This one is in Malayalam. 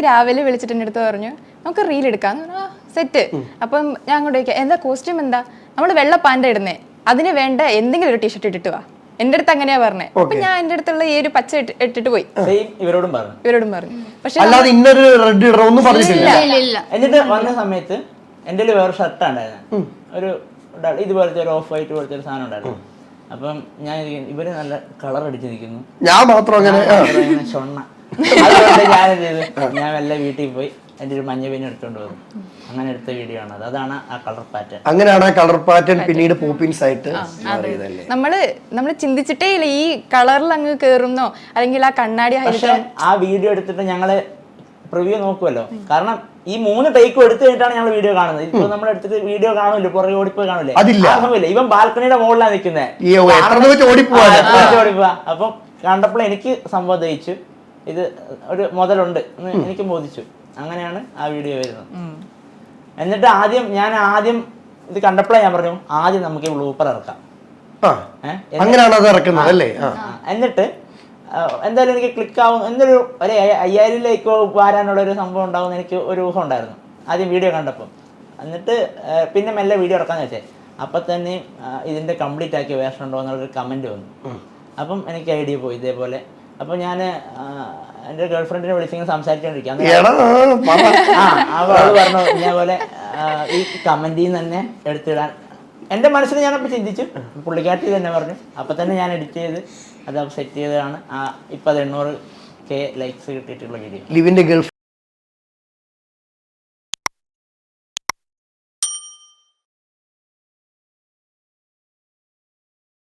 രാവിലെ വിളിച്ചിട്ട് എൻ്റെ അടുത്ത് പറഞ്ഞു നമുക്ക് റീൽ എടുക്കാം സെറ്റ്. അപ്പം ഞാൻ അങ്ങോട്ട് ചോദിക്കാം എന്താ കോസ്റ്റ്യൂം എന്താ, നമ്മൾ വെള്ള പാൻ്റ് ഇടുന്നേ, അതിന് വേണ്ട എന്തെങ്കിലും ഒരു ടീഷർട്ട് ഇട്ടിട്ട് വാ. എന്റെ അടുത്ത് അങ്ങനെയാ പറഞ്ഞേ. അപ്പൊ ഞാൻ എന്റെ അടുത്തുള്ള ഈ ഒരു പച്ച ഇട്ടിട്ട് പോയി. ഇവരോടും പറഞ്ഞു. പക്ഷെ എന്നിട്ട് വന്ന സമയത്ത് എന്റെ വേറെ ഷർട്ട് ഉണ്ടായിരുന്നു, ഒരു ഇതുപോലത്തെ ഒരു ഓഫ് വൈറ്റ് പോലത്തെ ഒരു സാധനം ഉണ്ടായിരുന്നു. അപ്പം ഞാൻ ഇവര് നല്ല കളർ അടിച്ച് നിൽക്കുന്നു, ഞാൻ മാത്രം ഷൊണ്ണ. അതുകൊണ്ട് ഞാൻ എന്ത് ചെയ്തു, ഞാൻ വല്ല വീട്ടിൽ പോയി എന്റെ ഒരു മഞ്ഞ പെയിൻ എടുത്തോണ്ട് വന്നു. അങ്ങനെ എടുത്ത വീഡിയോ ആണ്, അതാണ് ആ കളർ പാറ്റേൺ. അങ്ങനെയാണ് ആ കളർ പാറ്റേൺ പിന്നീട് പോപ്പിൻസ് ആയിട്ട് നമ്മള് ചിന്തിച്ചിട്ടേ ഇല്ല ഈ കളറിൽ അങ്ങ് കേറുന്നോ അല്ലെങ്കിൽ ആ കണ്ണാടി. പക്ഷെ ആ വീഡിയോ എടുത്തിട്ട് ഞങ്ങള് പ്രിവ്യൂ നോക്കുമല്ലോ, കാരണം ഈ 3 ടേക്കും എടുത്തു കഴിഞ്ഞിട്ടാണ് ഞങ്ങൾ വീഡിയോ കാണുന്നത്. ഇപ്പൊ നമ്മൾ എടുത്തിട്ട് വീഡിയോ കാണുമല്ലോ, പുറകെ ഓടിപ്പോയി കാണൂലേ, ഇല്ല. ഇവൻ ബാൽക്കണിയുടെ മുകളിലാണ് നിൽക്കുന്നത്, ഓടിപ്പോവാ. അപ്പം കണ്ടപ്പോൾ എനിക്ക് സംഭവം ദഹിച്ചു, ഇത് ഒരു മുതലുണ്ട് എന്ന് എനിക്ക് ബോധിച്ചു. അങ്ങനെയാണ് ആ വീഡിയോ വരുന്നത്. എന്നിട്ട് ഞാൻ ആദ്യം ഇത് കണ്ടപ്പോഴേ ഞാൻ പറഞ്ഞു ആദ്യം നമുക്ക് ബ്ലൂപ്പർ ഇറക്കാം. എന്നിട്ട് എന്തായാലും എനിക്ക് ക്ലിക്ക് ആവും, എന്തൊരു 5000 വരാനുള്ള ഒരു സംഭവം ഉണ്ടാവും എനിക്ക് ഒരു ഊഹം ഉണ്ടായിരുന്നു ആദ്യം വീഡിയോ കണ്ടപ്പോൾ. എന്നിട്ട് പിന്നെ മെല്ലെ വീഡിയോ ഇറക്കാന്ന് വെച്ചേ. അപ്പം തന്നെ ഇതിന്റെ കംപ്ലീറ്റ് ആക്കിയ വേർഷൻ ഉണ്ടോ എന്നുള്ളൊരു കമന്റ് വന്നു. അപ്പം എനിക്ക് ഐഡിയ പോയി ഇതേപോലെ. അപ്പൊ ഞാൻ എന്റെ ഗേൾഫ്രണ്ടിനെ വിളിച്ചിങ്ങനെ സംസാരിച്ചോണ്ടിരിക്കാം. അവള് പറഞ്ഞു ഇതേപോലെ ഈ കമന്റിൽ തന്നെ എടുത്തിടാൻ. എന്റെ മനസ്സിൽ ഞാനപ്പോൾ ചിന്തിച്ചു, പുള്ളിക്കാരത്തി തന്നെ പറഞ്ഞു. അപ്പൊ തന്നെ ഞാൻ എഡിറ്റ് ചെയ്ത് അത് സെറ്റ് ചെയ്തതാണ് ഇപ്പൊ 800K ലൈക്സ് കിട്ടിയിട്ടുള്ള വീഡിയോ.